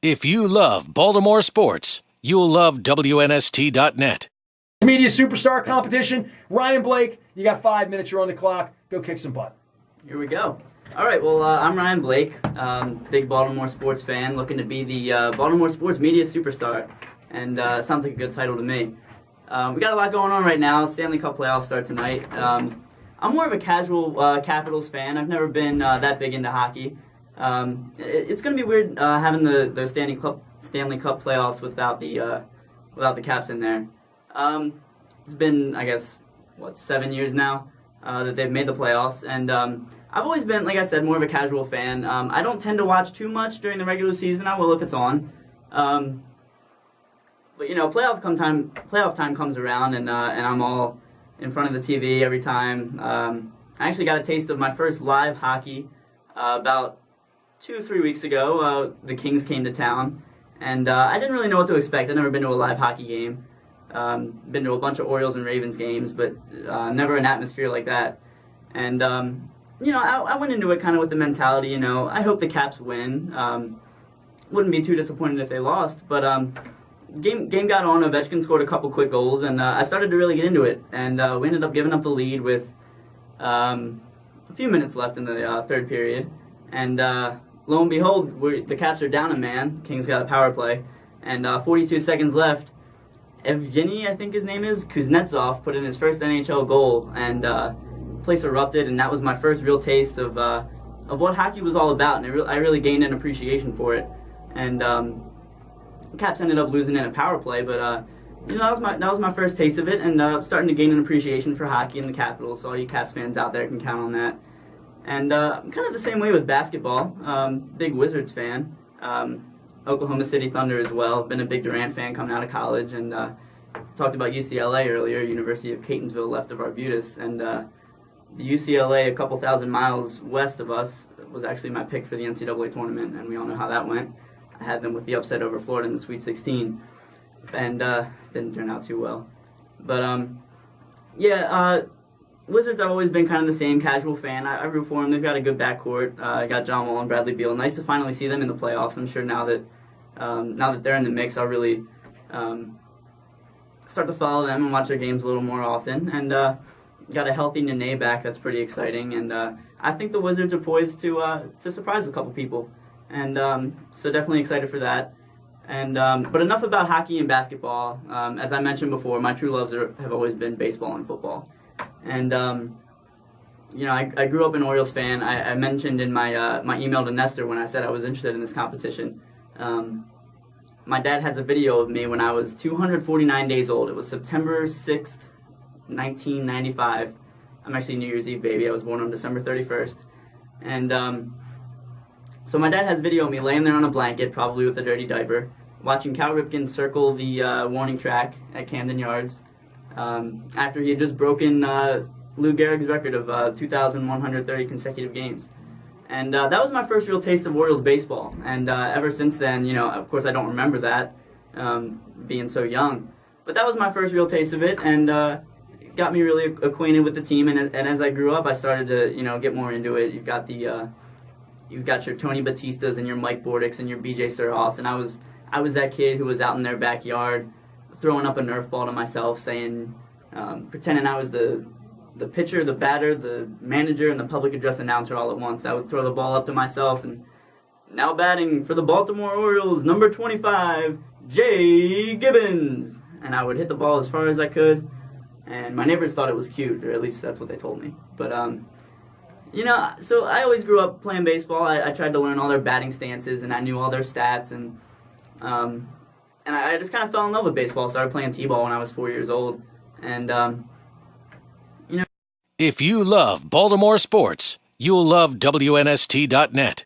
If you love Baltimore sports, you'll love WNST.net. Media Superstar Competition. Ryan Blake, you got 5 minutes. You're on the clock. Go kick some butt. Here we go. All right, well, I'm Ryan Blake, big Baltimore sports fan, looking to be the Baltimore sports media superstar, and sounds like a good title to me. We got a lot going on right now. Stanley Cup playoffs start tonight. I'm more of a casual Capitals fan. I've never been that big into hockey. It's going to be weird having the Stanley Cup playoffs without the Caps in there. It's been, I guess, 7 years now that they've made the playoffs, and I've always been, like I said, more of a casual fan. I don't tend to watch too much during the regular season. I will if it's on. But you know, playoff time comes around, and I'm all in front of the TV every time. I actually got a taste of my first live hockey about 2-3 weeks ago. The Kings came to town, and I didn't really know what to expect. I'd never been to a live hockey game. Been to a bunch of Orioles and Ravens games, but never an atmosphere like that. And you know, I went into it kind of with the mentality, you know, I hope the Caps win. Wouldn't be too disappointed if they lost, but game got on. Ovechkin scored a couple quick goals, and I started to really get into it. And we ended up giving up the lead with a few minutes left in the third period. And lo and behold, the Caps are down a man. Kings got a power play, and 42 seconds left. Evgeny, I think his name is, Kuznetsov, put in his first NHL goal, and the place erupted, and that was my first real taste of what hockey was all about, and I really gained an appreciation for it. And Caps ended up losing in a power play, but you know, that was my first taste of it, and starting to gain an appreciation for hockey in the Capitals. So all you Caps fans out there can count on that. And I'm kind of the same way with basketball. Big Wizards fan. Oklahoma City Thunder as well. Been a big Durant fan coming out of college, and talked about UCLA earlier, University of Catonsville, left of Arbutus, and the UCLA, a couple thousand miles west of us, was actually my pick for the NCAA tournament, and we all know how that went. I had them with the upset over Florida in the Sweet 16, and didn't turn out too well. But yeah, Wizards, I've always been kind of the same casual fan. I root for them. They've got a good backcourt. Got John Wall and Bradley Beal. Nice to finally see them in the playoffs. I'm sure now that they're in the mix, I'll really start to follow them and watch their games a little more often. And got a healthy Nene back. That's pretty exciting. And I think the Wizards are poised to surprise a couple people. And so definitely excited for that. And but enough about hockey and basketball. As I mentioned before, my true loves have always been baseball and football. And you know, I grew up an Orioles fan. I mentioned in my my email to Nestor when I said I was interested in this competition. My dad has a video of me when I was 249 days old. It was September 6th, 1995. I'm actually a New Year's Eve baby. I was born on December 31st. And so my dad has video of me laying there on a blanket, probably with a dirty diaper, watching Cal Ripken circle the warning track at Camden Yards. After he had just broken Lou Gehrig's record of 2,130 consecutive games. And that was my first real taste of Orioles baseball. And ever since then, you know, of course I don't remember that, being so young. But that was my first real taste of it, and got me really acquainted with the team. And as I grew up, I started to, you know, get more into it. You've got your Tony Batistas and your Mike Bordicks and your B.J. Surhoffs, and I was that kid who was out in their backyard throwing up a Nerf ball to myself, saying, pretending I was the pitcher, the batter, the manager, and the public address announcer all at once. I would throw the ball up to myself, and now batting for the Baltimore Orioles, number 25, Jay Gibbons. And I would hit the ball as far as I could, and my neighbors thought it was cute, or at least that's what they told me. But, you know, so I always grew up playing baseball. I tried to learn all their batting stances, and I knew all their stats, and I just kind of fell in love with baseball. Started playing t-ball when I was 4 years old. And, you know. If you love Baltimore sports, you'll love WNST.net.